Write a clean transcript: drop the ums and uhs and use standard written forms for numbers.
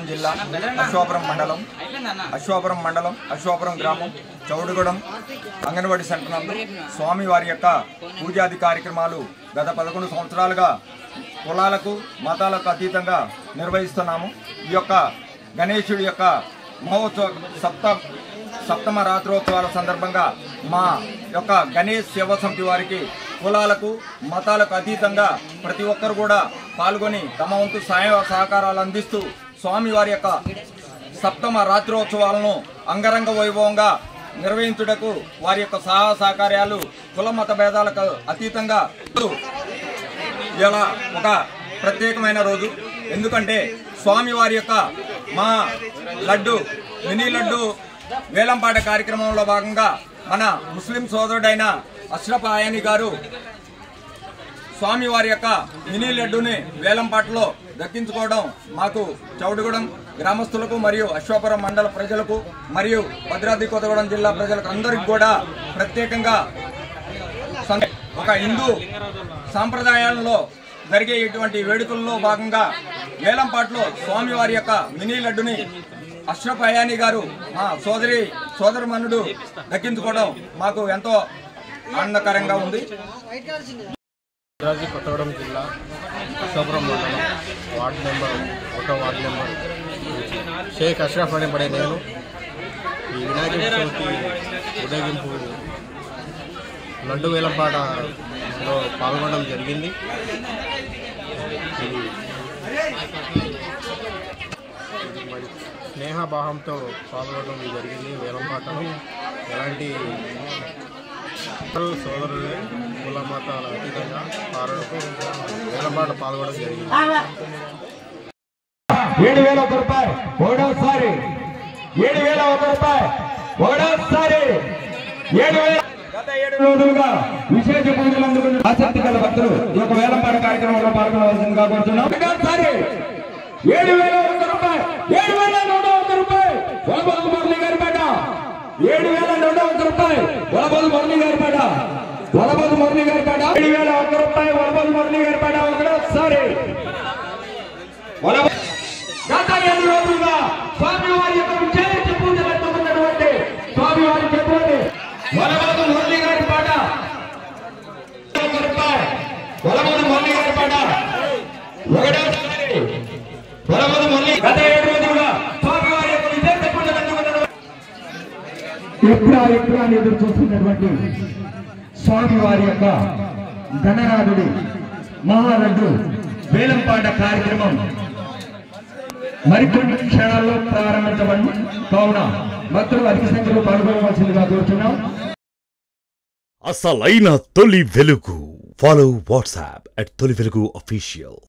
జిల్లా అశ్వాపురం మండలం అశ్వాపురం గ్రామం చౌడుగూడెం అంగన్వాడీ సెంటర్ నందు స్వామివారి యొక్క పూజాది కార్యక్రమాలు గత 11 సంవత్సరాలుగా కులాలకు మతాలకు అతీతంగా నిర్వహిస్తున్నాము. ఈ యొక్క గణేశుడి యొక్క మహోత్సవ సప్తమ రాత్రోత్సవాల సందర్భంగా మా యొక్క గణేష్ సేవా సమితి వారికి కులాలకు మతాలకు అతీతంగా ప్రతి ఒక్కరు కూడా పాల్గొని తమ వంతు సహకారాలు అందిస్తూ స్వామివారి యొక్క సప్తమ రాత్రోత్సవాలను అంగరంగ వైభవంగా నిర్వహించుటకు వారి యొక్క సహకార్యాలు కుల మత భేదాలకు అతీతంగా ఇలా ఒక ప్రత్యేకమైన రోజు. ఎందుకంటే స్వామివారి యొక్క మా లడ్డు మినీ లడ్డు వేలంపాట కార్యక్రమంలో భాగంగా మన ముస్లిం సోదరుడైన అష్రఫ్ ఆయాని గారు స్వామివారి యొక్క మినీ లడ్డుని వేలంపాటలో దక్కించుకోవడం మాకు చౌడుగూడెం గ్రామస్తులకు మరియు అశ్వాపురం మండల ప్రజలకు మరియు భద్రాద్రి కొత్తగూడెం జిల్లా ప్రజలకు అందరికీ కూడా ప్రత్యేకంగా ఒక హిందూ సాంప్రదాయాలలో జరిగే ఇటువంటి వేడుకల్లో భాగంగా వేలంపాటలో స్వామివారి యొక్క మినీ లడ్డుని అష్రఫ్ అయానీ గారు మా సోదరమనుడు దక్కించుకోవడం మాకు ఎంతో ఆనందకరంగా ఉంది. భద్రాద్రి కొత్తగూడెం జిల్లా అశ్వాపురం మండలం వార్డు నెంబర్ 1 షేక్ అష్రఫ్ అని పడే నేను ఈ వినాయక చవితి ఊరేగింపు లడ్డు వేలంపాటలో పాల్గొనడం జరిగింది. మరి స్నేహభావంతో పాల్గొనడం జరిగింది. వేలంపాటలో ఎలాంటి సోదరులు కుల మతాల అతీతంగా వేలంపాట పాల్గొనడం జరిగింది. 7,001 రూపాయలు ఒకటోసారి 7,001 రూపాయలు ఒకటోసారి 7,000 గత 7 రోజులుగా విశేష పూజలు అందుకున్న ఆసక్తి గల భక్తులు ఈ యొక్క వేలంపాట కార్యక్రమంలో పాల్గొనవలసిందిగా కోరుతున్నాం. ఒకటోసారి 7,001 రూపాయలు 7,200 రూపాయలు వలబోదు మురళి గారిపేట 7,200 రూపాయలు వలబోదు మురళి గారిపేట 7,001 రూపాయలు వలబోదు మురళి గారిపేట ఒకటోసారి గత 7 రోజులుగా స్వామివారి యొక్క విశేష పూజలు అందుకున్నటువంటి స్వామివారి చెప్పండి వలబోదు మురళి గారి పాట 1 రూపాయలు వలబోదు మురళి గారి పాట ఒకటోసారి వలబోదు మురళి గత 7 రోజులుగా స్వామివారి యొక్క విశేష పూజలు అందుకున్నటువంటి ఎప్పుడా ఎదురు చూస్తున్నటువంటి స్వామివారి యొక్క గణనాథుడి మహాలడ్డు వేలంపాట కార్యక్రమం మరికొన్ని క్షణాల్లో ప్రారంభించబడి కావున భక్తులు అధిక సంఖ్యలో పాల్గొనవలసిందిగా కోరుతున్నాం. అసలైన తొలి వెలుగు. ఫాలో వాట్సాప్ @తొలి వెలుగు official.